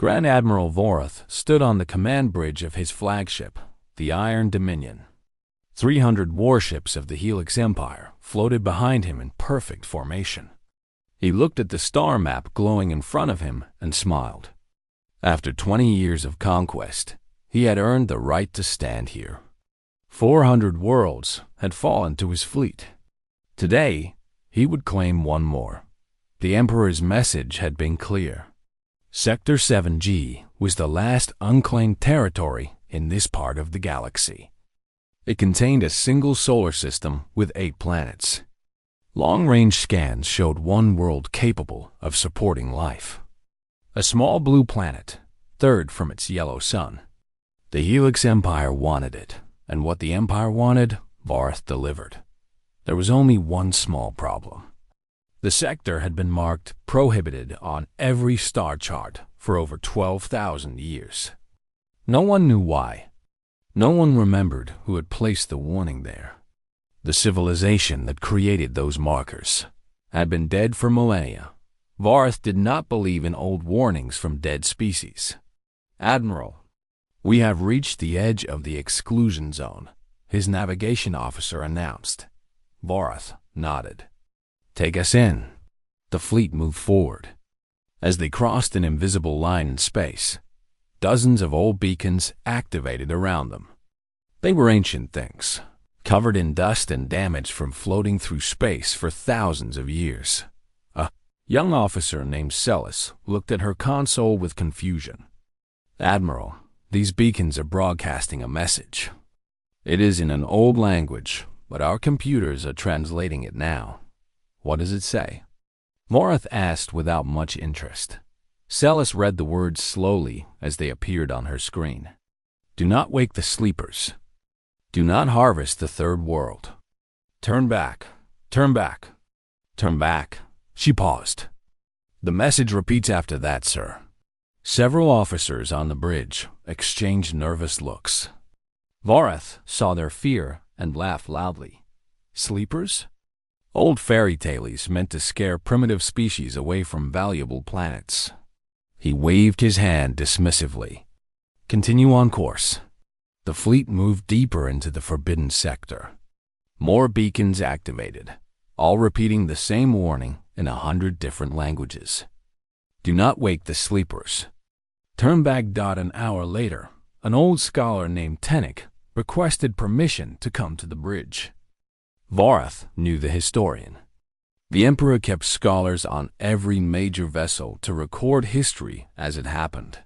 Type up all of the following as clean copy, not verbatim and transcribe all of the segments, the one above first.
Grand Admiral Vorath stood on the command bridge of his flagship, the Iron Dominion. 300 warships of the Helix Empire floated behind him in perfect formation. He looked at the star map glowing in front of him and smiled. After 20 years of conquest, he had earned the right to stand here. 400 worlds had fallen to his fleet. Today, he would claim one more. The Emperor's message had been clear. Sector 7G was the last unclaimed territory in this part of the galaxy. It contained a single solar system with 8 planets. Long-range scans showed one world capable of supporting life. A small blue planet, third from its yellow sun. The Helix Empire wanted it, and what the Empire wanted, Vorath delivered. There was only one small problem. The sector had been marked Prohibited on every star chart for over 12,000 years. No one knew why. No one remembered who had placed the warning there. The civilization that created those markers had been dead for millennia. Vorath did not believe in old warnings from dead species. "Admiral, we have reached the edge of the exclusion zone," his navigation officer announced. Vorath nodded. "Take us in." The fleet moved forward. As they crossed an invisible line in space, dozens of old beacons activated around them. They were ancient things, covered in dust and damage from floating through space for thousands of years. A young officer named Celis looked at her console with confusion. "Admiral, these beacons are broadcasting a message. It is in an old language, but our computers are translating it now." "What does it say?" Vorath asked without much interest. Celis read the words slowly as they appeared on her screen. "Do not wake the sleepers. Do not harvest the third world. Turn back, turn back, turn back." She paused. "The message repeats after that, sir." Several officers on the bridge exchanged nervous looks. Vorath saw their fear and laughed loudly. "Sleepers?" Old fairy tales meant to scare primitive species away from valuable planets. He waved his hand dismissively. "Continue on course." The fleet moved deeper into the forbidden sector. More beacons activated, all repeating the same warning in 100 different languages. "Do not wake the sleepers. Turn back." An hour later, an old scholar named Tenek requested permission to come to the bridge. Vorath knew the historian. The Emperor kept scholars on every major vessel to record history as it happened.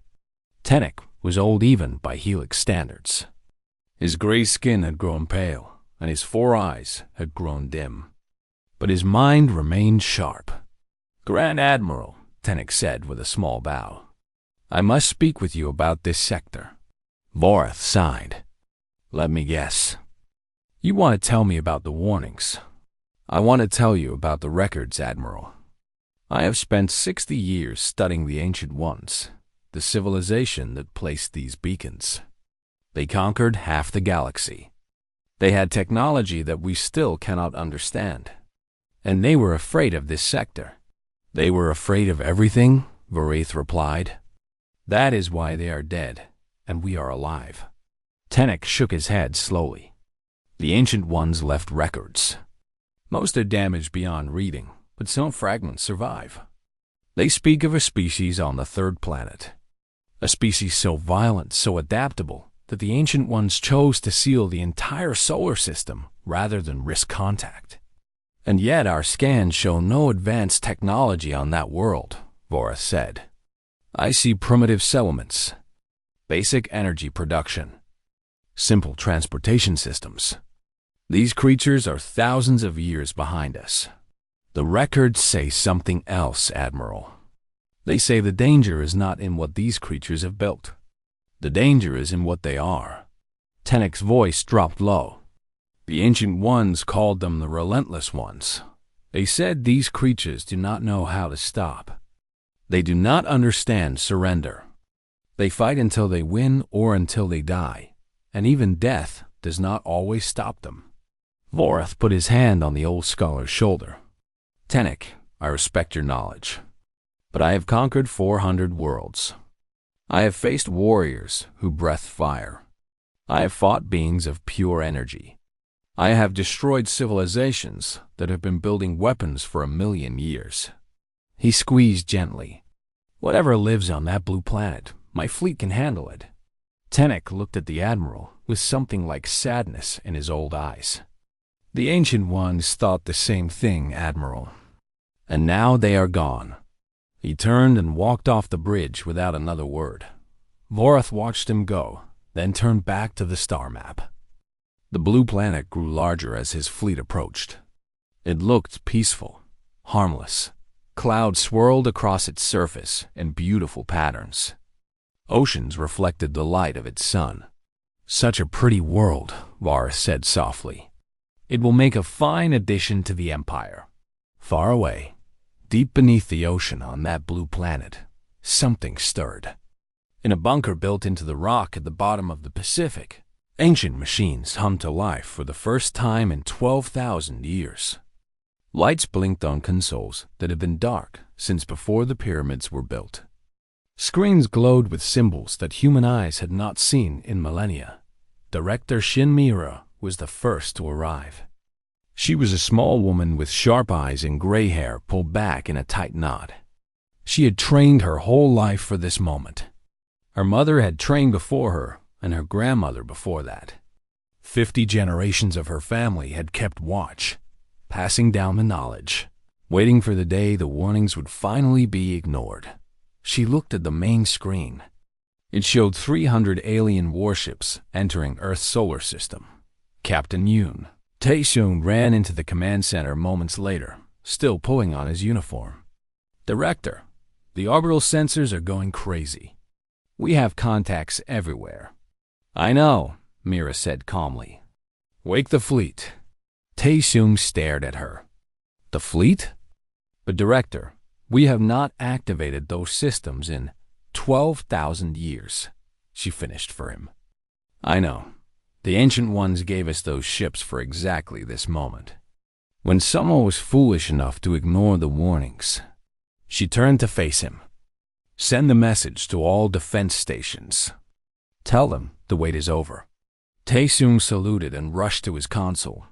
Tenek was old even by Helix standards. His gray skin had grown pale, and his 4 eyes had grown dim. But his mind remained sharp. "Grand Admiral," Tenek said with a small bow, "I must speak with you about this sector." Vorath sighed. "Let me guess. You want to tell me about the warnings." "I want to tell you about the records, Admiral. I have spent 60 years studying the Ancient Ones, the civilization that placed these beacons. They conquered half the galaxy. They had technology that we still cannot understand. And they were afraid of this sector." "They were afraid of everything," Vorath replied. "That is why they are dead, and we are alive." Tenek shook his head slowly. "The Ancient Ones left records. Most are damaged beyond reading, but some fragments survive. They speak of a species on the 3rd planet. A species so violent, so adaptable, that the Ancient Ones chose to seal the entire solar system rather than risk contact. And yet our scans show no advanced technology on that world," Vorath said. "I see primitive settlements, basic energy production, simple transportation systems. These creatures are thousands of years behind us." "The records say something else, Admiral. They say the danger is not in what these creatures have built. The danger is in what they are." Tenek's voice dropped low. "The Ancient Ones called them the Relentless Ones. They said these creatures do not know how to stop. They do not understand surrender. They fight until they win or until they die, and even death does not always stop them." Vorath put his hand on the old scholar's shoulder. "Tenek, I respect your knowledge, but I have conquered 400 worlds. I have faced warriors who breathed fire. I have fought beings of pure energy. I have destroyed civilizations that have been building weapons for 1,000,000 years. He squeezed gently. Whatever lives on that blue planet, my fleet can handle it. Tenek looked at the Admiral with something like sadness in his old eyes. The Ancient Ones thought the same thing, Admiral. And now they are gone. He turned and walked off the bridge without another word. Vorath watched him go, then turned back to the star map. The blue planet grew larger as his fleet approached. It looked peaceful, harmless. Clouds swirled across its surface in beautiful patterns. Oceans reflected the light of its sun. Such a pretty world, Vorath said softly. It will make a fine addition to the Empire. Far away, deep beneath the ocean on that blue planet, something stirred. In a bunker built into the rock at the bottom of the Pacific, ancient machines hummed to life for the first time in 12,000 years. Lights blinked on consoles that had been dark since before the pyramids were built. Screens glowed with symbols that human eyes had not seen in millennia. Director Shin Miura was the first to arrive. She was a small woman with sharp eyes and gray hair pulled back in a tight knot. She had trained her whole life for this moment. Her mother had trained before her, and her grandmother before that. 50 generations of her family had kept watch, passing down the knowledge, waiting for the day the warnings would finally be ignored. She looked at the main screen. It showed 300 alien warships entering Earth's solar system. Captain Yoon Tae-seung ran into the command center moments later, still pulling on his uniform. Director, the orbital sensors are going crazy. We have contacts everywhere. I know, Mira said calmly. Wake the fleet. Tae-seung stared at her. The fleet? But Director, we have not activated those systems in 12,000 years, she finished for him. I know. The Ancient Ones gave us those ships for exactly this moment. When someone was foolish enough to ignore the warnings. She turned to face him. Send the message to all defense stations. Tell them the wait is over. Tae-seung saluted and rushed to his console.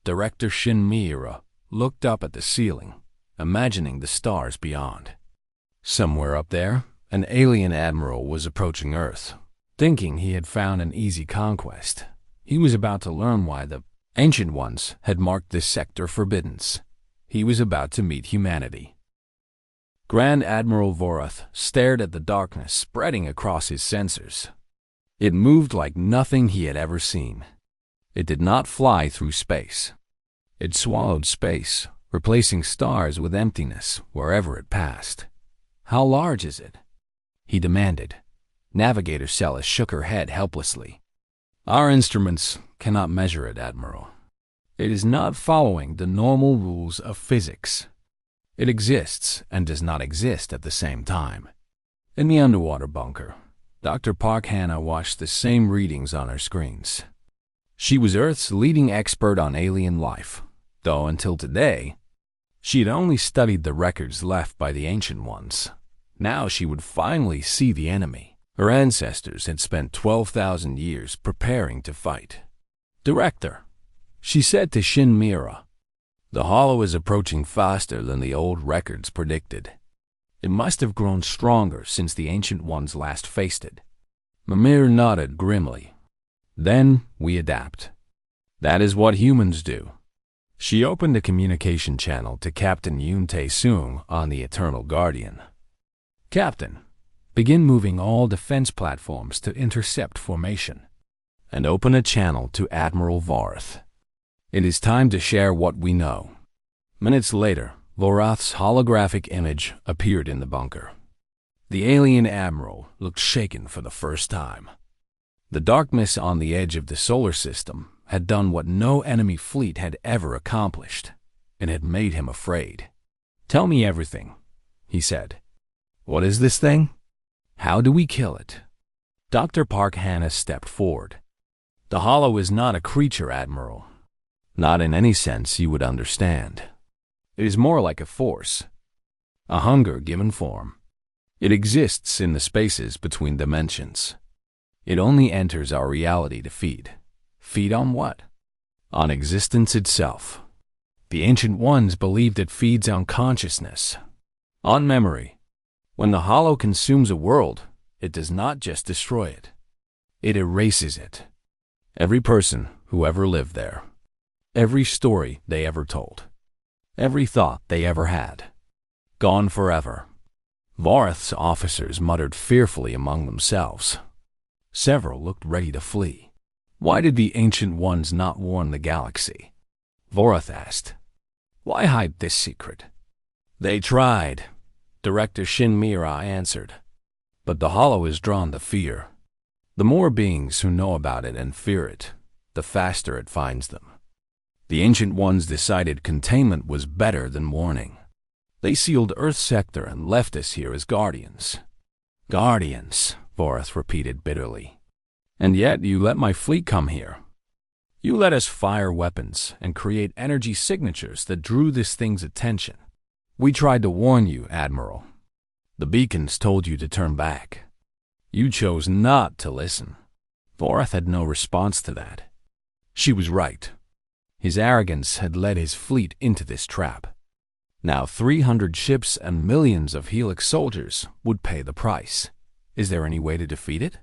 Director Shin Miura looked up at the ceiling, imagining the stars beyond. Somewhere up there, an alien admiral was approaching Earth. Thinking he had found an easy conquest, he was about to learn why the Ancient Ones had marked this sector forbiddance. He was about to meet humanity. Grand Admiral Vorath stared at the darkness spreading across his sensors. It moved like nothing he had ever seen. It did not fly through space. It swallowed space, replacing stars with emptiness wherever it passed. How large is it? He demanded. Navigator Celis shook her head helplessly. Our instruments cannot measure it, Admiral. It is not following the normal rules of physics. It exists and does not exist at the same time. In the underwater bunker, Dr. Park Hannah watched the same readings on her screens. She was Earth's leading expert on alien life, though until today, she had only studied the records left by the Ancient Ones. Now she would finally see the enemy. Her ancestors had spent 12,000 years preparing to fight. Director, she said to Shin Miura, the hollow is approaching faster than the old records predicted. It must have grown stronger since the Ancient Ones last faced it. Mimir nodded grimly. Then we adapt. That is what humans do. She opened a communication channel to Captain Yoon Tae-seung on the Eternal Guardian. Captain, begin moving all defense platforms to intercept formation, and open a channel to Admiral Vorath. It is time to share what we know. Minutes later, Vorath's holographic image appeared in the bunker. The alien admiral looked shaken for the first time. The darkness on the edge of the solar system had done what no enemy fleet had ever accomplished, and had made him afraid. Tell me everything, he said. What is this thing? How do we kill it? Dr. Park Hannah stepped forward. The hollow is not a creature, Admiral. Not in any sense you would understand. It is more like a force, a hunger given form. It exists in the spaces between dimensions. It only enters our reality to feed. Feed on what? On existence itself. The Ancient Ones believed it feeds on consciousness, on memory. When the hollow consumes a world, it does not just destroy it. It erases it. Every person who ever lived there. Every story they ever told. Every thought they ever had. Gone forever. Varth's officers muttered fearfully among themselves. Several looked ready to flee. Why did the Ancient Ones not warn the galaxy? Vorath asked. Why hide this secret? They tried, Director Shin Mira answered. But the hollow is drawn to fear. The more beings who know about it and fear it, the faster it finds them. The Ancient Ones decided containment was better than warning. They sealed Earth's sector and left us here as guardians. Guardians, Vorath repeated bitterly. And yet you let my fleet come here. You let us fire weapons and create energy signatures that drew this thing's attention. We tried to warn you, Admiral. The beacons told you to turn back. You chose not to listen. Vorath had no response to that. She was right. His arrogance had led his fleet into this trap. Now 300 ships and millions of Helix soldiers would pay the price. Is there any way to defeat it?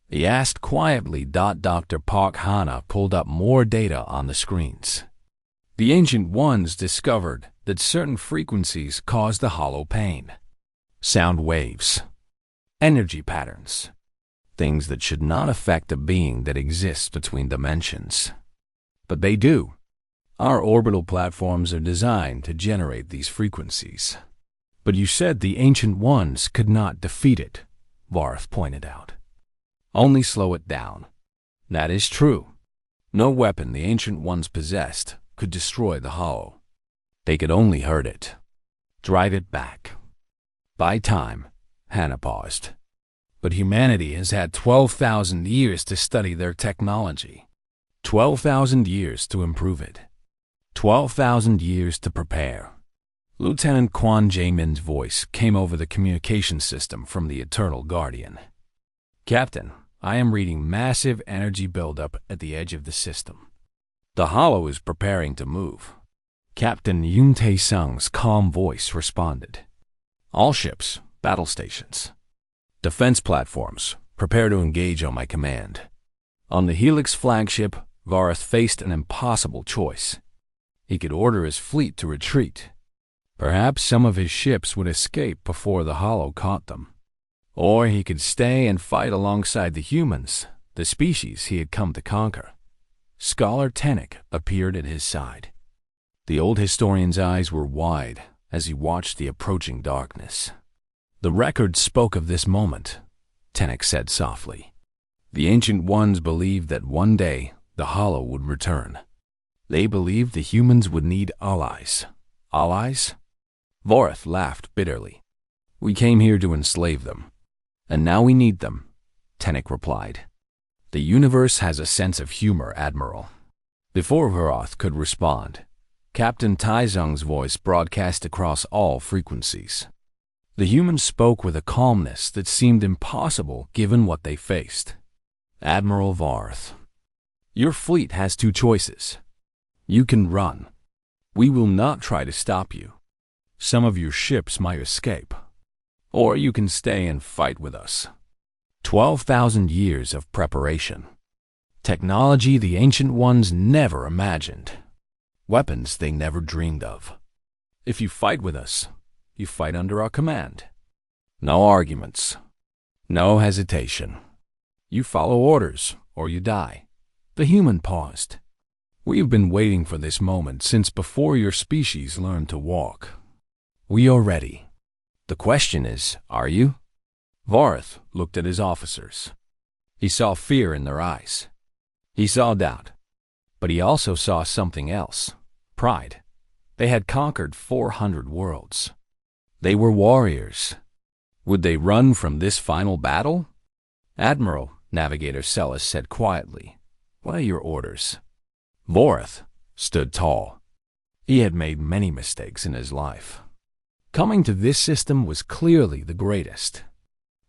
He asked quietly. Dr. Park Hana pulled up more data on the screens. The Ancient Ones discovered that certain frequencies cause the hollow pain. Sound waves. Energy patterns. Things that should not affect a being that exists between dimensions. But they do. Our orbital platforms are designed to generate these frequencies. But you said the Ancient Ones could not defeat it, Varth pointed out. Only slow it down. That is true. No weapon the Ancient Ones possessed could destroy the hollow. They could only hurt it. Drive it back. Buy time. Hannah paused. But humanity has had 12,000 years to study their technology. 12,000 years to improve it. 12,000 years to prepare. Lieutenant Quan Jamin's voice came over the communication system from the Eternal Guardian. Captain, I am reading massive energy buildup at the edge of the system. The hollow is preparing to move. Captain Yun Tae-sung's calm voice responded. All ships, battle stations. Defense platforms, prepare to engage on my command. On the Helix flagship, Varth faced an impossible choice. He could order his fleet to retreat. Perhaps some of his ships would escape before the hollow caught them. Or he could stay and fight alongside the humans, the species he had come to conquer. Scholar Tennick appeared at his side. The old historian's eyes were wide as he watched the approaching darkness. The record spoke of this moment, Tennick said softly. The Ancient Ones believed that one day the hollow would return. They believed the humans would need allies. Allies? Vorath laughed bitterly. We came here to enslave them. And now we need them, Tennick replied. The universe has a sense of humor, Admiral. Before Vorath could respond, Captain Taizong's voice broadcast across all frequencies. The humans spoke with a calmness that seemed impossible given what they faced. Admiral Varth, your fleet has two choices. You can run. We will not try to stop you. Some of your ships might escape. Or you can stay and fight with us. 12,000 years of preparation. Technology the Ancient Ones never imagined. Weapons they never dreamed of. If you fight with us, you fight under our command. No arguments. No hesitation. You follow orders, or you die. The human paused. We've been waiting for this moment since before your species learned to walk. We are ready. The question is, are you? Varth looked at his officers. He saw fear in their eyes. He saw doubt. But he also saw something else. Pride. They had conquered 400 worlds. They were warriors. Would they run from this final battle? Admiral, Navigator Celis said quietly, what are your orders? Vorath stood tall. He had made many mistakes in his life. Coming to this system was clearly the greatest.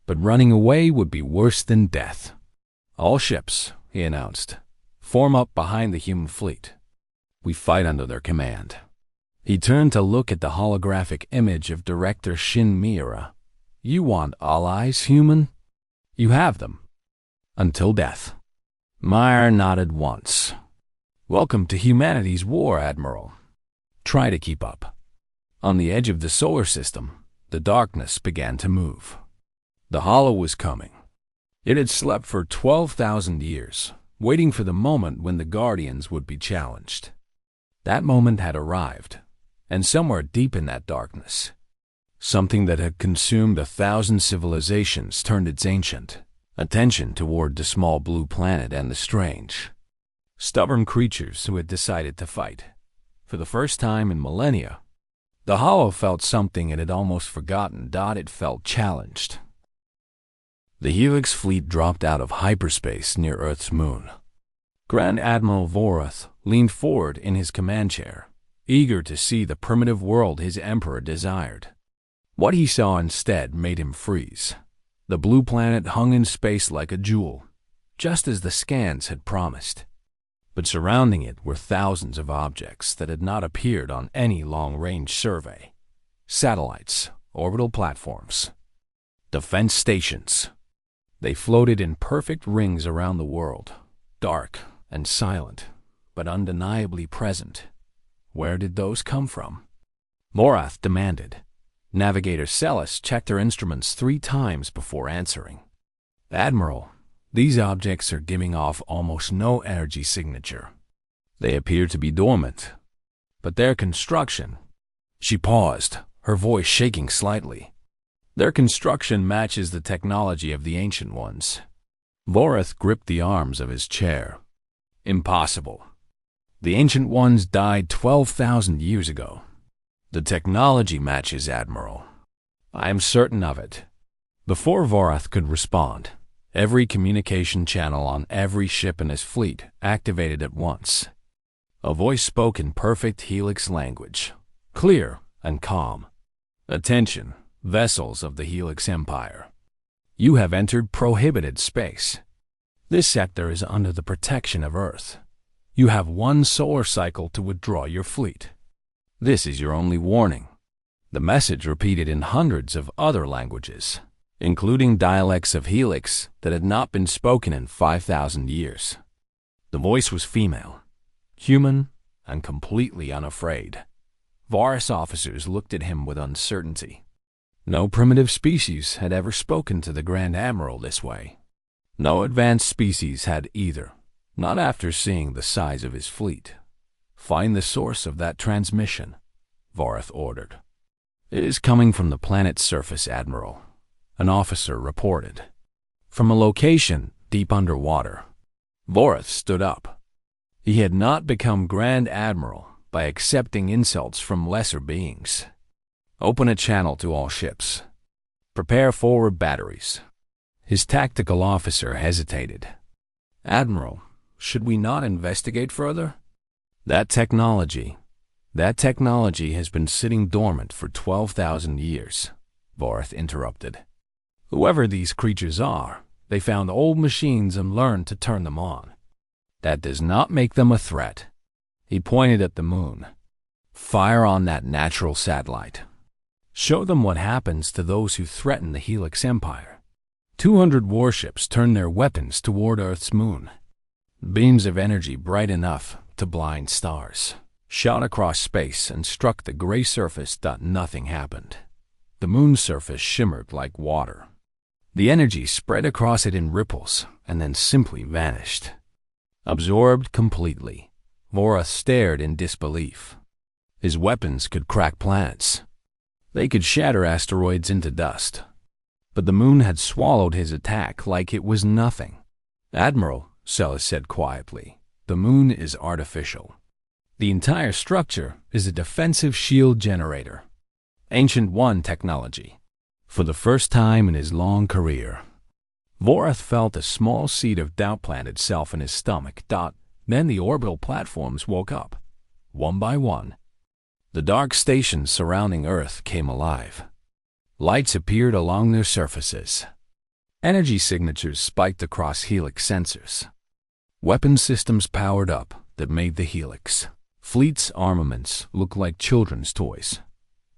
But running away would be worse than death. "All ships," he announced, "form up behind the human fleet. We fight under their command." He turned to look at the holographic image of Director Shin Miura. "You want allies, human? You have them. Until death." Meyer nodded once. "Welcome to humanity's war, Admiral. Try to keep up." On the edge of the solar system, the darkness began to move. The Hollow was coming. It had slept for 12,000 years, waiting for the moment when the Guardians would be challenged. That moment had arrived, and somewhere deep in that darkness, something that had consumed 1,000 civilizations turned its ancient attention toward the small blue planet and the strange, stubborn creatures who had decided to fight. For the first time in millennia, the Hollow felt something it had almost forgotten. It felt challenged. The Helix fleet dropped out of hyperspace near Earth's moon. Grand Admiral Vorath leaned forward in his command chair, eager to see the primitive world his emperor desired. What he saw instead made him freeze. The blue planet hung in space like a jewel, just as the scans had promised. But surrounding it were thousands of objects that had not appeared on any long-range survey. Satellites, orbital platforms, defense stations. They floated in perfect rings around the world, dark and silent, but undeniably present. Where did those come from? Morath demanded. Navigator Celis checked her instruments 3 times before answering. "Admiral, these objects are giving off almost no energy signature. They appear to be dormant, but their construction..." She paused, her voice shaking slightly. "Their construction matches the technology of the Ancient Ones." Vorath gripped the arms of his chair. "Impossible. The Ancient Ones died 12,000 years ago. The technology matches, Admiral. I am certain of it." Before Vorath could respond, every communication channel on every ship in his fleet activated at once. A voice spoke in perfect Helix language, clear and calm. "Attention, vessels of the Helix Empire. You have entered prohibited space. This sector is under the protection of Earth. You have 1 solar cycle to withdraw your fleet. This is your only warning." The message repeated in hundreds of other languages, including dialects of Helix that had not been spoken in 5,000 years. The voice was female, human, and completely unafraid. Varus officers looked at him with uncertainty. No primitive species had ever spoken to the Grand Admiral this way. No advanced species had either, not after seeing the size of his fleet. "Find the source of that transmission," Vorath ordered. "It is coming from the planet's surface, Admiral," an officer reported. "From a location deep underwater." Vorath stood up. He had not become Grand Admiral by accepting insults from lesser beings. "Open a channel to all ships. Prepare forward batteries." His tactical officer hesitated. "Admiral, should we not investigate further?" That technology has been sitting dormant for 12,000 years, Vorath interrupted. "Whoever these creatures are, they found old machines and learned to turn them on. That does not make them a threat." He pointed at the moon. "Fire on that natural satellite. Show them what happens to those who threaten the Helix Empire." 200 warships turned their weapons toward Earth's moon. Beams of energy bright enough to blind stars shot across space and struck the gray surface. Nothing happened. The moon's surface shimmered like water. The energy spread across it in ripples and then simply vanished. Absorbed completely, Vorath stared in disbelief. His weapons could crack planets. They could shatter asteroids into dust. But the moon had swallowed his attack like it was nothing. "Admiral," Celis said quietly, "the moon is artificial. The entire structure is a defensive shield generator. Ancient One technology." For the first time in his long career, Vorath felt a small seed of doubt plant itself in his stomach. Then the orbital platforms woke up, one by one. The dark stations surrounding Earth came alive. Lights appeared along their surfaces. Energy signatures spiked across helix sensors. Weapon systems powered up that made the helix fleet's armaments look like children's toys.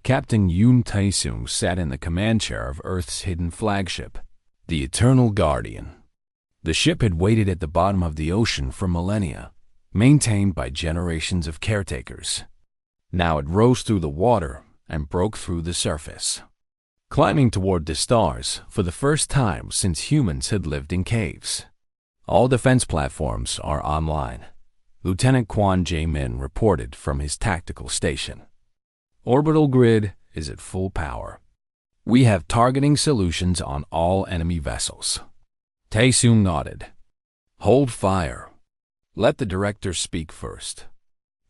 Captain Yoon Tae-sung sat in the command chair of Earth's hidden flagship, the Eternal Guardian. The ship had waited at the bottom of the ocean for millennia, maintained by generations of caretakers. Now it rose through the water and broke through the surface, climbing toward the stars for the first time since humans had lived in caves. All defense platforms are online, Lieutenant Kwon Jae-min reported from his tactical station. Orbital grid is at full power. We have targeting solutions on all enemy vessels. Tae-sung nodded. Hold fire. Let the director speak first.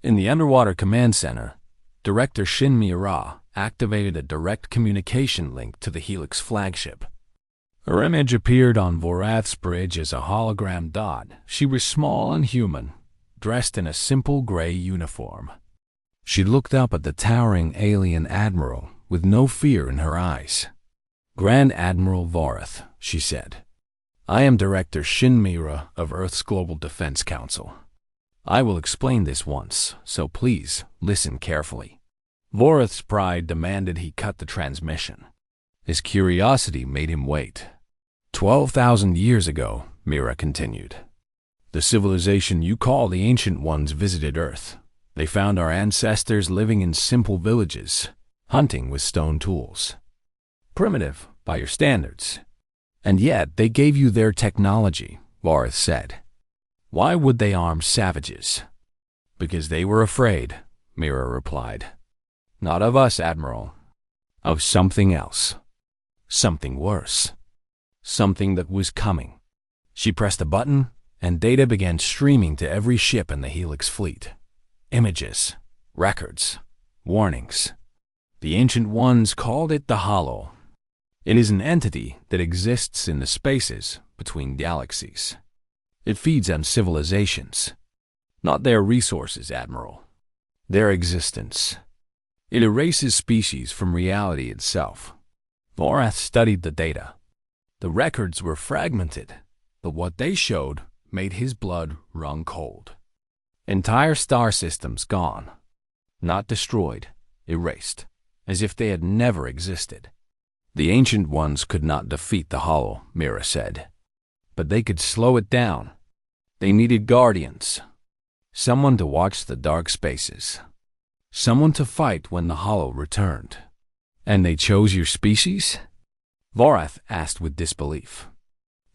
In the underwater command center, Director Shin Mi-ra activated a direct communication link to the Helix flagship. Her image appeared on Vorath's bridge as a hologram dot. She was small and human, dressed in a simple gray uniform. She looked up at the towering alien admiral with no fear in her eyes. Grand Admiral Vorath, she said. I am Director Shin Mi-ra of Earth's Global Defense Council. I will explain this once, so please listen carefully. Vorath's pride demanded he cut the transmission. His curiosity made him wait. 12,000 years ago, Mi-ra continued, the civilization you call the Ancient Ones visited Earth. They found our ancestors living in simple villages, hunting with stone tools. Primitive, by your standards. And yet they gave you their technology, Vorath said. Why would they arm savages? Because they were afraid, Mi-ra replied. Not of us, Admiral. Of something else. Something worse. Something that was coming. She pressed a button, and data began streaming to every ship in the Helix fleet. Images, records, warnings. The Ancient Ones called it the Hollow. It is an entity that exists in the spaces between galaxies. It feeds on civilizations. Not their resources, Admiral. Their existence. It erases species from reality itself. Vorath studied the data. The records were fragmented, but what they showed made his blood run cold. Entire star systems gone. Not destroyed, erased, as if they had never existed. The Ancient Ones could not defeat the Hollow, Mi-ra said. But they could slow it down. They needed guardians. Someone to watch the dark spaces. Someone to fight when the Hollow returned. And they chose your species? Vorath asked with disbelief.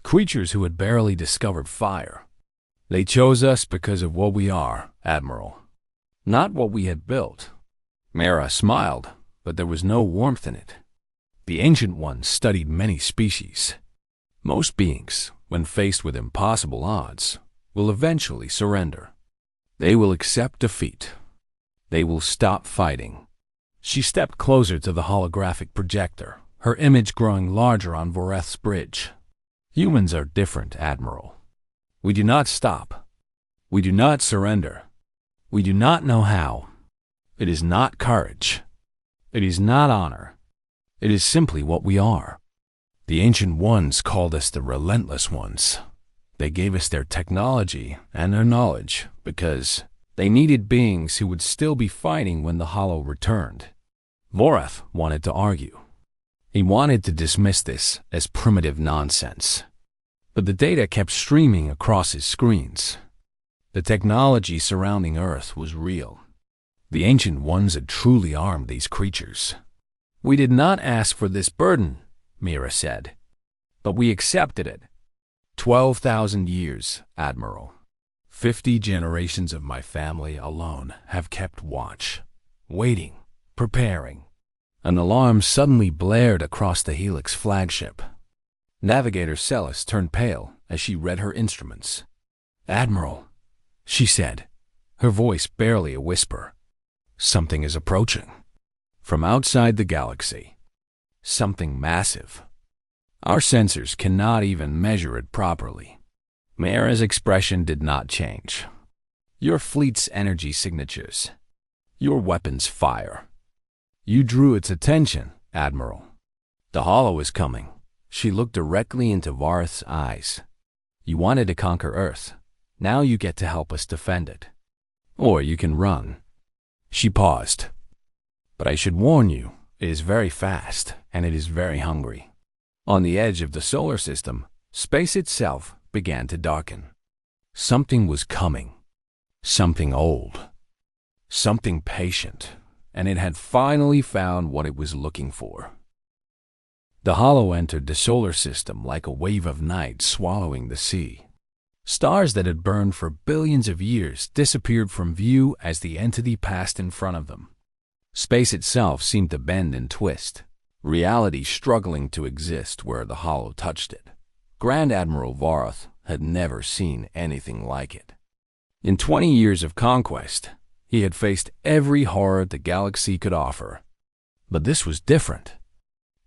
Creatures who had barely discovered fire. They chose us because of what we are, Admiral. Not what we had built. Mi-ra smiled, but there was no warmth in it. The Ancient Ones studied many species. Most beings, when faced with impossible odds, will eventually surrender. They will accept defeat. They will stop fighting. She stepped closer to the holographic projector, her image growing larger on Vorath's bridge. Humans are different, Admiral. We do not stop. We do not surrender. We do not know how. It is not courage. It is not honor. It is simply what we are. The Ancient Ones called us the Relentless Ones. They gave us their technology and their knowledge because they needed beings who would still be fighting when the Hollow returned. Vorath wanted to argue. He wanted to dismiss this as primitive nonsense. But the data kept streaming across his screens. The technology surrounding Earth was real. The Ancient Ones had truly armed these creatures. We did not ask for this burden, Mi-ra said, but we accepted it. 12,000 years, Admiral. 50 generations of my family alone have kept watch, waiting, preparing. An alarm suddenly blared across the Helix flagship. Navigator Celis turned pale as she read her instruments. Admiral, she said, her voice barely a whisper. Something is approaching. From outside the galaxy. Something massive. Our sensors cannot even measure it properly. Mi-ra's expression did not change. Your fleet's energy signatures. Your weapons fire. You drew its attention, Admiral. The Hollow is coming. She looked directly into Varth's eyes. You wanted to conquer Earth. Now you get to help us defend it. Or you can run. She paused. But I should warn you, it is very fast, and it is very hungry. On the edge of the solar system, space itself began to darken. Something was coming. Something old. Something patient, and it had finally found what it was looking for. The Hollow entered the solar system like a wave of night swallowing the sea. Stars that had burned for billions of years disappeared from view as the entity passed in front of them. Space itself seemed to bend and twist, reality struggling to exist where the Hollow touched it. Grand Admiral Varth had never seen anything like it. In 20 years of conquest, he had faced every horror the galaxy could offer. But this was different.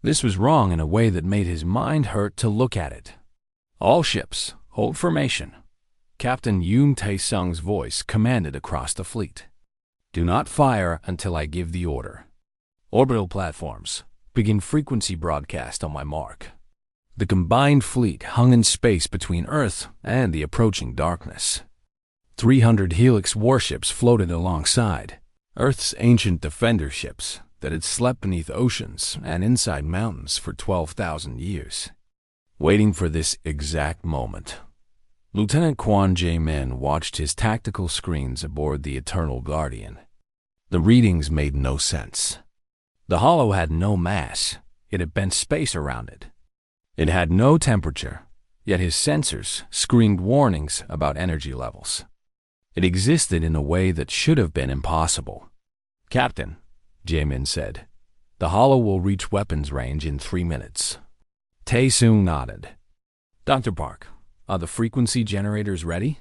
This was wrong in a way that made his mind hurt to look at it. All ships, hold formation. Captain Yoon Tae-sung's voice commanded across the fleet. Do not fire until I give the order. Orbital platforms, begin frequency broadcast on my mark. The combined fleet hung in space between Earth and the approaching darkness. 300 Helix warships floated alongside, Earth's ancient defender ships that had slept beneath oceans and inside mountains for 12,000 years. Waiting for this exact moment, Lieutenant Kwon Jae-min watched his tactical screens aboard the Eternal Guardian. The readings made no sense. The Hollow had no mass, it had bent space around it. It had no temperature, yet his sensors screamed warnings about energy levels. It existed in a way that should have been impossible. Captain, Jae-min said, the Hollow will reach weapons range in 3 minutes. Tae-sung nodded. Dr. Park, are the frequency generators ready?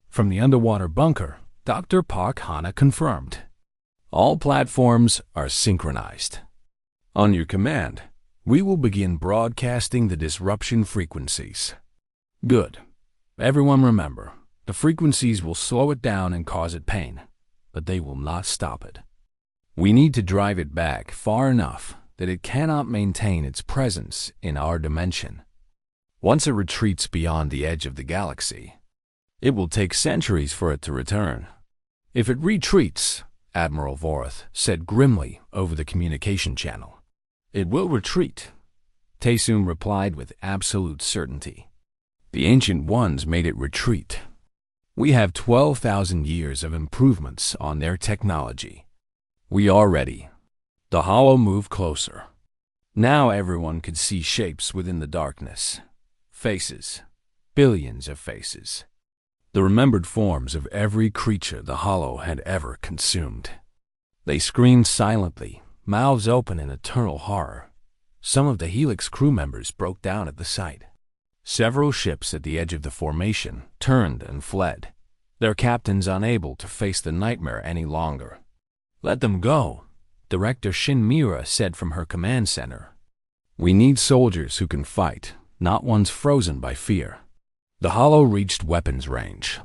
From the underwater bunker, Dr. Park Hana confirmed. All platforms are synchronized. On your command, we will begin broadcasting the disruption frequencies. Good. Everyone remember, the frequencies will slow it down and cause it pain, but they will not stop it. We need to drive it back far enough that it cannot maintain its presence in our dimension. Once it retreats beyond the edge of the galaxy, it will take centuries for it to return. If it retreats, Admiral Varth said grimly over the communication channel, it will retreat. Tae-sung replied with absolute certainty. The Ancient Ones made it retreat. We have 12,000 years of improvements on their technology. We are ready. The Hollow moved closer. Now everyone could see shapes within the darkness. Faces. Billions of faces. The remembered forms of every creature the Hollow had ever consumed. They screamed silently, mouths open in eternal horror. Some of the Helix crew members broke down at the sight. Several ships at the edge of the formation turned and fled, their captains unable to face the nightmare any longer. Let them go, Director Shin Mira said from her command center. We need soldiers who can fight, not ones frozen by fear. The Hollow reached weapons range.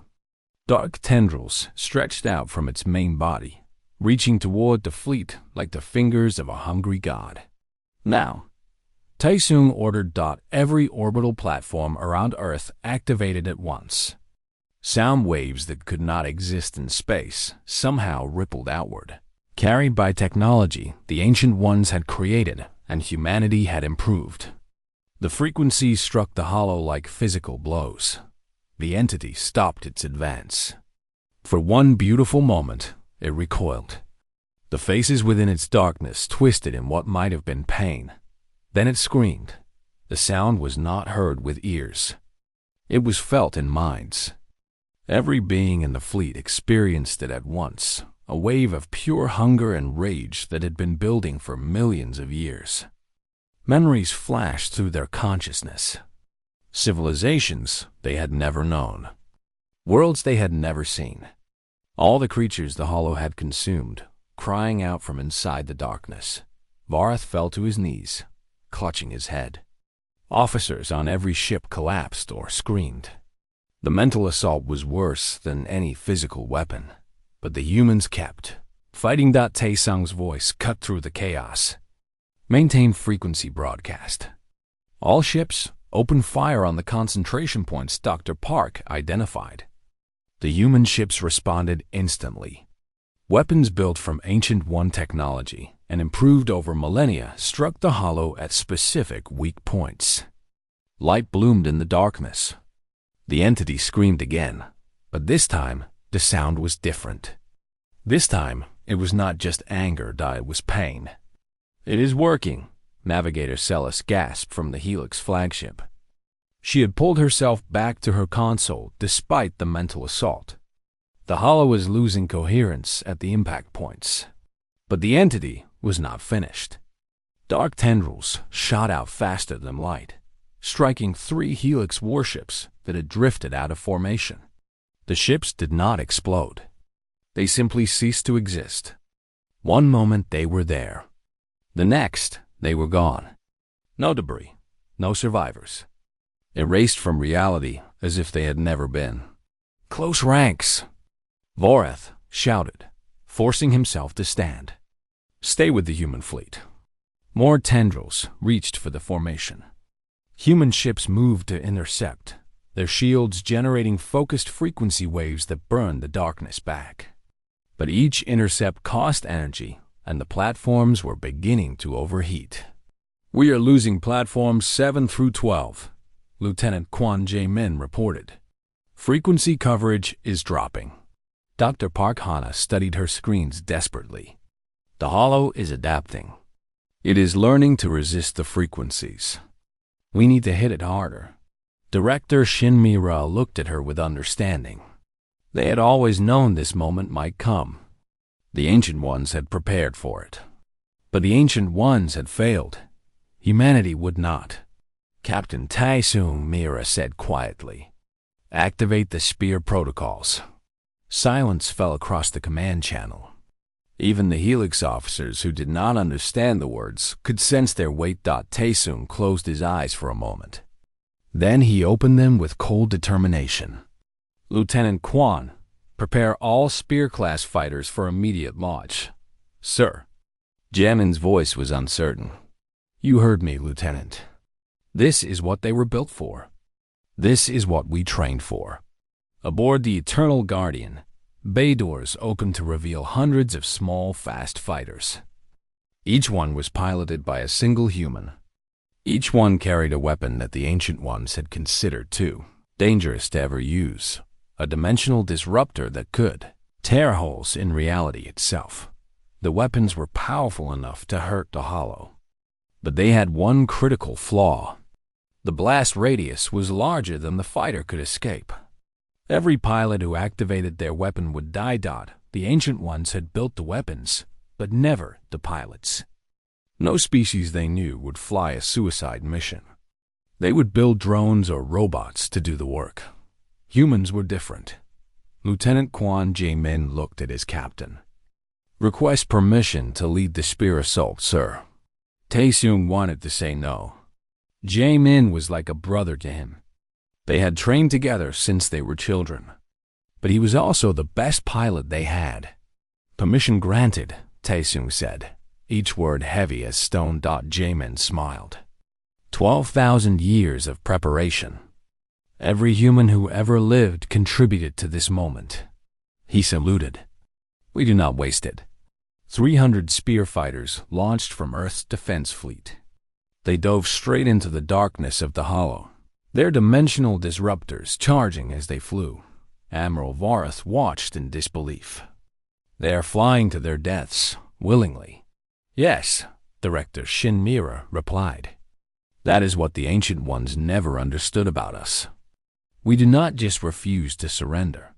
Dark tendrils stretched out from its main body, reaching toward the fleet like the fingers of a hungry god. Now, Tae-sung ordered every orbital platform around Earth activated at once. Sound waves that could not exist in space somehow rippled outward, carried by technology the Ancient Ones had created and humanity had improved. The frequencies struck the Hollow like physical blows. The entity stopped its advance. For one beautiful moment, it recoiled. The faces within its darkness twisted in what might have been pain. Then it screamed. The sound was not heard with ears. It was felt in minds. Every being in the fleet experienced it at once, a wave of pure hunger and rage that had been building for millions of years. Memories flashed through their consciousness. Civilizations they had never known. Worlds they had never seen. All the creatures the Hollow had consumed, crying out from inside the darkness. Varth fell to his knees, clutching his head. Officers on every ship collapsed or screamed. The mental assault was worse than any physical weapon, but the humans kept, Fighting. Taesung's voice cut through the chaos. Maintain frequency broadcast. All ships, open fire on the concentration points Dr. Park identified. The human ships responded instantly. Weapons built from Ancient One technology and improved over millennia struck the hollow at specific weak points. Light bloomed in the darkness. The entity screamed again, but this time the sound was different. This time it was not just anger, it was pain. "It is working," Navigator Celis gasped from the Helix flagship. She had pulled herself back to her console despite the mental assault. The hollow was losing coherence at the impact points. But the entity was not finished. Dark tendrils shot out faster than light, striking 3 Helix warships that had drifted out of formation. The ships did not explode. They simply ceased to exist. One moment they were there. The next, they were gone. No debris, no survivors. Erased from reality as if they had never been. "Close ranks!" Vorath shouted, forcing himself to stand. "Stay with the human fleet." More tendrils reached for the formation. Human ships moved to intercept, their shields generating focused frequency waves that burned the darkness back. But each intercept cost energy, and the platforms were beginning to overheat. "We are losing platforms 7 through 12, Lieutenant Kwon Jae-min reported. "Frequency coverage is dropping." Dr. Park Hana studied her screens desperately. "The hollow is adapting. It is learning to resist the frequencies. We need to hit it harder." Director Shin Mira looked at her with understanding. They had always known this moment might come. The Ancient Ones had prepared for it. But the Ancient Ones had failed. Humanity would not. Captain Taesung Mira said quietly, "Activate the spear protocols." Silence fell across the command channel. Even the Helix officers who did not understand the words could sense their weight. Taesung closed his eyes for a moment. Then he opened them with cold determination. "Lieutenant Kwon, prepare all Spear-class fighters for immediate launch." "Sir." Jamin's voice was uncertain. "You heard me, Lieutenant. This is what they were built for. This is what we trained for." Aboard the Eternal Guardian, bay doors opened to reveal hundreds of small, fast fighters. Each one was piloted by a single human. Each one carried a weapon that the Ancient Ones had considered too dangerous to ever use. A dimensional disruptor that could tear holes in reality itself. The weapons were powerful enough to hurt the hollow. But they had one critical flaw. The blast radius was larger than the fighter could escape. Every pilot who activated their weapon would die. The Ancient Ones had built the weapons, but never the pilots. No species they knew would fly a suicide mission. They would build drones or robots to do the work. Humans were different. Lieutenant Kwon Jae-min looked at his captain. "Request permission to lead the spear assault, sir." Taesung wanted to say no. Jae-min was like a brother to him. They had trained together since they were children. But he was also the best pilot they had. "Permission granted," Taesung said, each word heavy as stone. Jae-min smiled. 12,000 years of preparation. Every human who ever lived contributed to this moment. He saluted. "We do not waste it." 300 spear fighters launched from Earth's defense fleet. They dove straight into the darkness of the hollow, their dimensional disruptors charging as they flew. Admiral Vorath watched in disbelief. "They are flying to their deaths, willingly." "Yes," Director Shin Mira replied. "That is what the Ancient Ones never understood about us. We do not just refuse to surrender.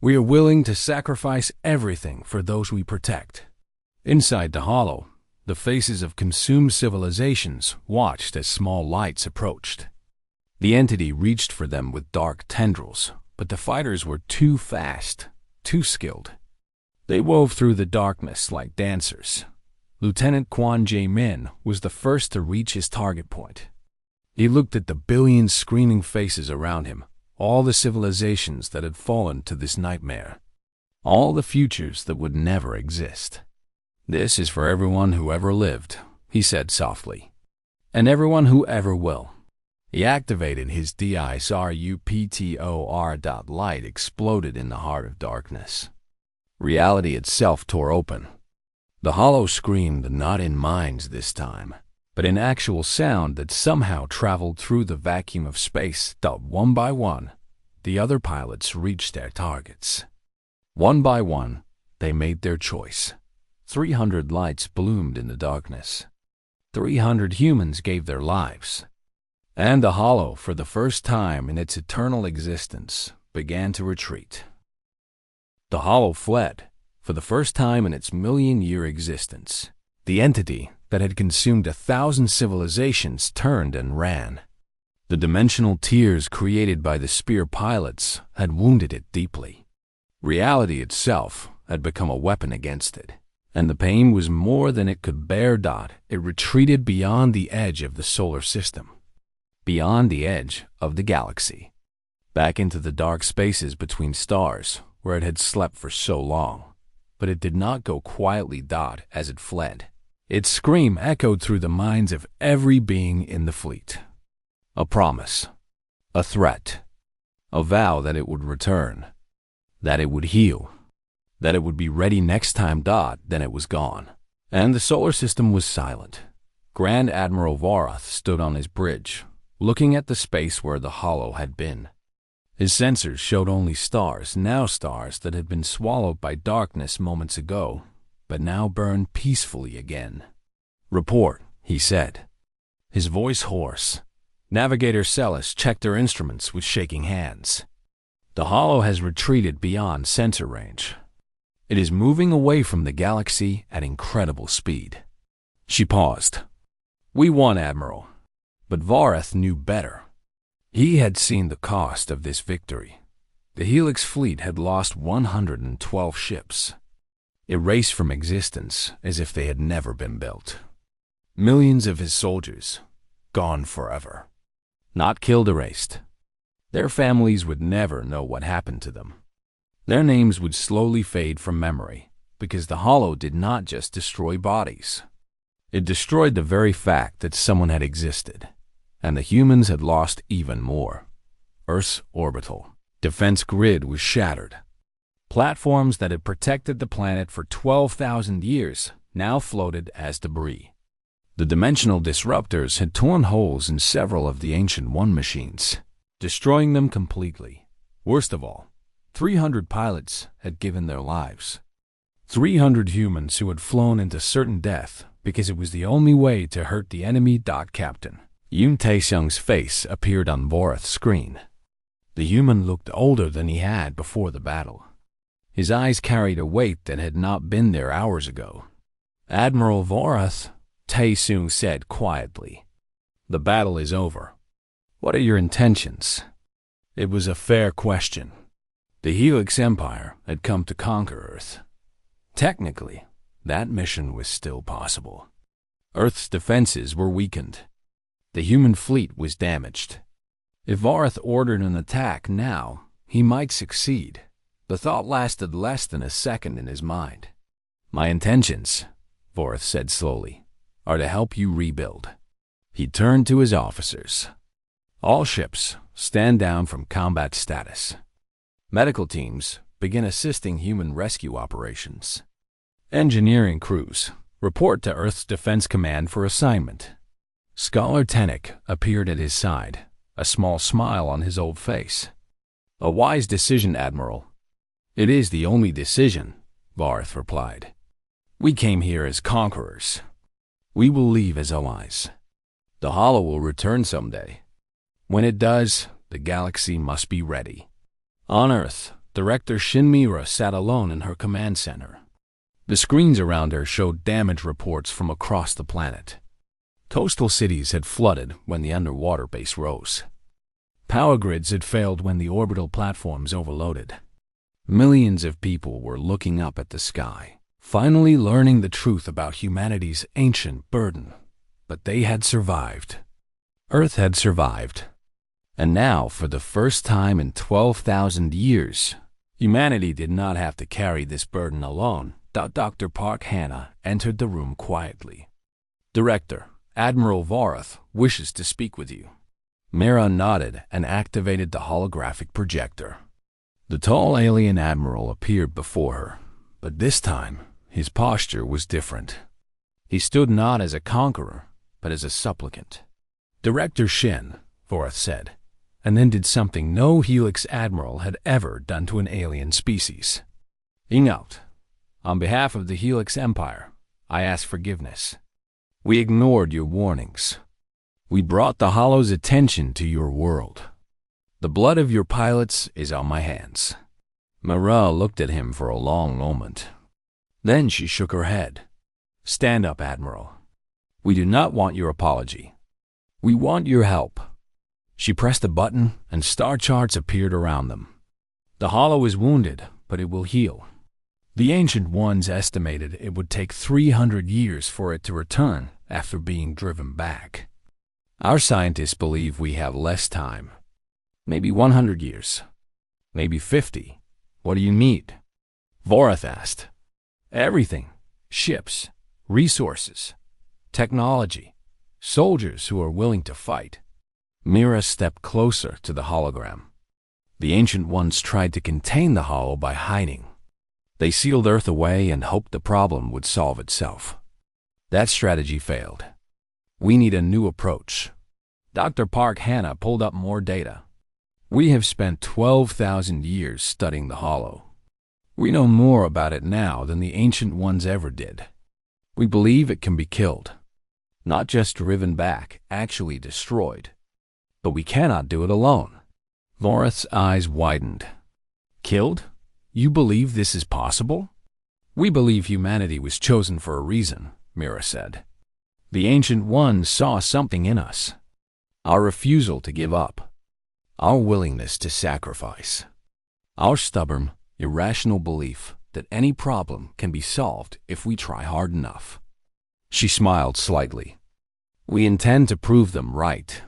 We are willing to sacrifice everything for those we protect." Inside the hollow, the faces of consumed civilizations watched as small lights approached. The entity reached for them with dark tendrils, but the fighters were too fast, too skilled. They wove through the darkness like dancers. Lieutenant Kwon Jae-min was the first to reach his target point. He looked at the billion screaming faces around him, all the civilizations that had fallen to this nightmare. All the futures that would never exist. This is for everyone who ever lived, he said softly. And everyone who ever will. He activated his disruptor. Light exploded in the heart of darkness. Reality itself tore open. The hollow screamed not in minds this time, but in actual sound that somehow traveled through the vacuum of space. One by one, the other pilots reached their targets. One by one, they made their choice. 300 lights bloomed in the darkness. 300 humans gave their lives. And the hollow, for the first time in its eternal existence, began to retreat. The hollow fled, for the first time in its million-year existence. The entity that had consumed 1,000 civilizations turned and ran. The dimensional tears created by the spear pilots had wounded it deeply. Reality itself had become a weapon against it, and the pain was more than it could bear. It retreated beyond the edge of the solar system, beyond the edge of the galaxy, back into the dark spaces between stars where it had slept for so long. But it did not go quietly. As it fled, its scream echoed through the minds of every being in the fleet. A promise, a threat, a vow that it would return, that it would heal, that it would be ready next time. Then it was gone, and the solar system was silent. Grand Admiral Vorath stood on his bridge, looking at the space where the hollow had been. His sensors showed only stars, now stars that had been swallowed by darkness moments ago, but now burned peacefully again. "Report," he said, his voice hoarse. Navigator Celis checked her instruments with shaking hands. "The hollow has retreated beyond sensor range. It is moving away from the galaxy at incredible speed." She paused. "We won, Admiral." But Vorath knew better. He had seen the cost of this victory. The Helix fleet had lost 112 ships, erased from existence as if they had never been built. Millions of his soldiers, gone forever. Not killed, erased. Their families would never know what happened to them. Their names would slowly fade from memory, because the hollow did not just destroy bodies. It destroyed the very fact that someone had existed. And the humans had lost even more. Earth's orbital defense grid was shattered. Platforms that had protected the planet for 12,000 years now floated as debris. The dimensional disruptors had torn holes in several of the Ancient One machines, destroying them completely. Worst of all, 300 pilots had given their lives. 300 humans who had flown into certain death because it was the only way to hurt the enemy. Captain Yoon Tae-seung's face appeared on Vorath's screen. The human looked older than he had before the battle. His eyes carried a weight that had not been there hours ago. "Admiral Vorath," Tae-seung said quietly, "the battle is over. What are your intentions?" It was a fair question. The Helix Empire had come to conquer Earth. Technically, that mission was still possible. Earth's defenses were weakened. The human fleet was damaged. If Vorath ordered an attack now, he might succeed. The thought lasted less than a second in his mind. "My intentions," Vorath said slowly, "are to help you rebuild." He turned to his officers. "All ships, stand down from combat status. Medical teams, begin assisting human rescue operations. Engineering crews, report to Earth's Defense Command for assignment." Scholar Tennick appeared at his side, a small smile on his old face. "A wise decision, Admiral." "It is the only decision," Vorath replied. "We came here as conquerors. We will leave as allies. The hollow will return someday. When it does, the galaxy must be ready." On Earth, Director Shinmira sat alone in her command center. The screens around her showed damage reports from across the planet. Coastal cities had flooded when the underwater base rose. Power grids had failed when the orbital platforms overloaded. Millions of people were looking up at the sky, finally learning the truth about humanity's ancient burden. But they had survived. Earth had survived. And now, for the first time in 12,000 years, Humanity did not have to carry this burden alone. Dr. Park Hanna entered the room quietly. Director, Admiral Vorath wishes to speak with you. Mira nodded and activated the holographic projector. The tall alien admiral appeared before her, but this time his posture was different. He stood not as a conqueror, but as a supplicant. Director Shin, Vorath said, and then did something no Helix admiral had ever done to an alien species. Ingout, on behalf of the Helix Empire, I ask forgiveness. We ignored your warnings. We brought the Hollow's attention to your world. The blood of your pilots is on my hands. Mara looked at him for a long moment. Then she shook her head. Stand up, Admiral. We do not want your apology. We want your help. She pressed a button, and star charts appeared around them. The Hollow is wounded, but it will heal. The Ancient Ones estimated it would take 300 years for it to return after being driven back. Our scientists believe we have less time. Maybe 100 years. Maybe 50. What do you need? Vorath asked. Everything. Ships, resources, technology, soldiers who are willing to fight. Mira stepped closer to the hologram. The Ancient Ones tried to contain the Hollow by hiding. They sealed Earth away and hoped the problem would solve itself. That strategy failed. We need a new approach. Dr. Park Hanna pulled up more data. We have spent 12,000 years studying the Hollow. We know more about it now than the Ancient Ones ever did. We believe it can be killed. Not just driven back, actually destroyed. But we cannot do it alone. Vorath's eyes widened. Killed? You believe this is possible? We believe humanity was chosen for a reason, Mira said. The Ancient Ones saw something in us. Our refusal to give up. Our willingness to sacrifice. Our stubborn, irrational belief that any problem can be solved if we try hard enough. She smiled slightly. We intend to prove them right.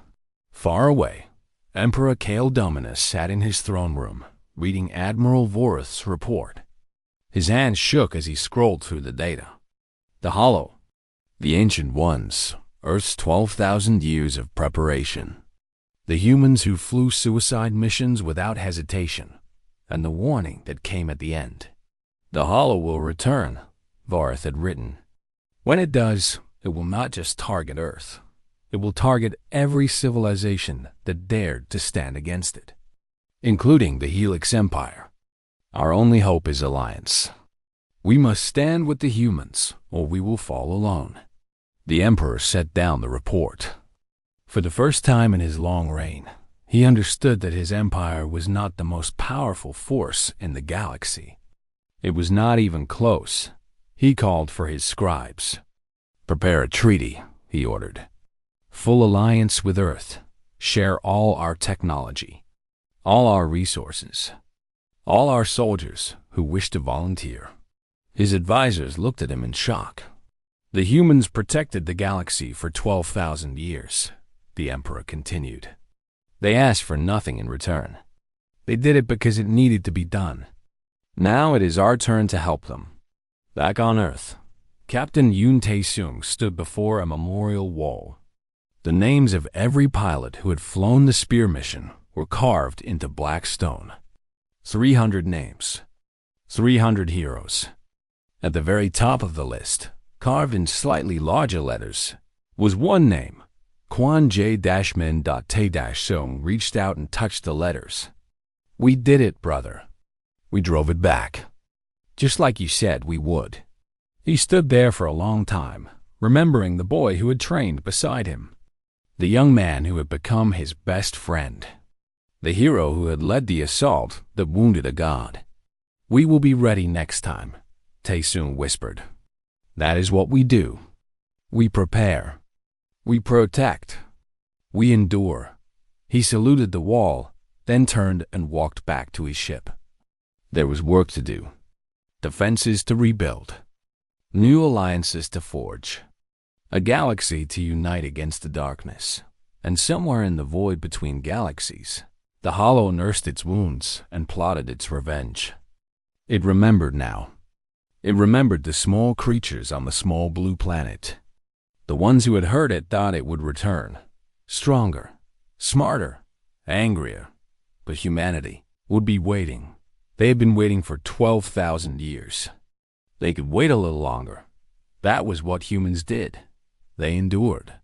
Far away, Emperor Kale Dominus sat in his throne room, reading Admiral Vorath's report. His hands shook as he scrolled through the data. The Hollow. The Ancient Ones. Earth's 12,000 years of preparation. The humans who flew suicide missions without hesitation, and the warning that came at the end. The Hollow will return, Vorath had written. When it does, it will not just target Earth. It will target every civilization that dared to stand against it, including the Helix Empire. Our only hope is alliance. We must stand with the humans, or we will fall alone. The Emperor set down the report. For the first time in his long reign, he understood that his empire was not the most powerful force in the galaxy. It was not even close. He called for his scribes. Prepare a treaty, he ordered. Full alliance with Earth. Share all our technology, all our resources, all our soldiers who wish to volunteer. His advisors looked at him in shock. The humans protected the galaxy for 12,000 years, the Emperor continued. They asked for nothing in return. They did it because it needed to be done. Now it is our turn to help them. Back on Earth, Captain Yoon Tae-sung stood before a memorial wall. The names of every pilot who had flown the Spear mission were carved into black stone. 300 names. 300 heroes. At the very top of the list, carved in slightly larger letters, was one name. Kwan J-Min. Tae-sung reached out and touched the letters. We did it, brother. We drove it back. Just like you said we would. He stood there for a long time, remembering the boy who had trained beside him. The young man who had become his best friend. The hero who had led the assault that wounded a god. We will be ready next time, Tae-sung whispered. That is what we do. We prepare. We protect. We endure. He saluted the wall, then turned and walked back to his ship. There was work to do. Defenses to rebuild. New alliances to forge. A galaxy to unite against the darkness. And somewhere in the void between galaxies, the Hollow nursed its wounds and plotted its revenge. It remembered now. It remembered the small creatures on the small blue planet. The ones who had heard it thought it would return. Stronger, smarter, angrier. But humanity would be waiting. They had been waiting for 12,000 years. They could wait a little longer. That was what humans did. They endured.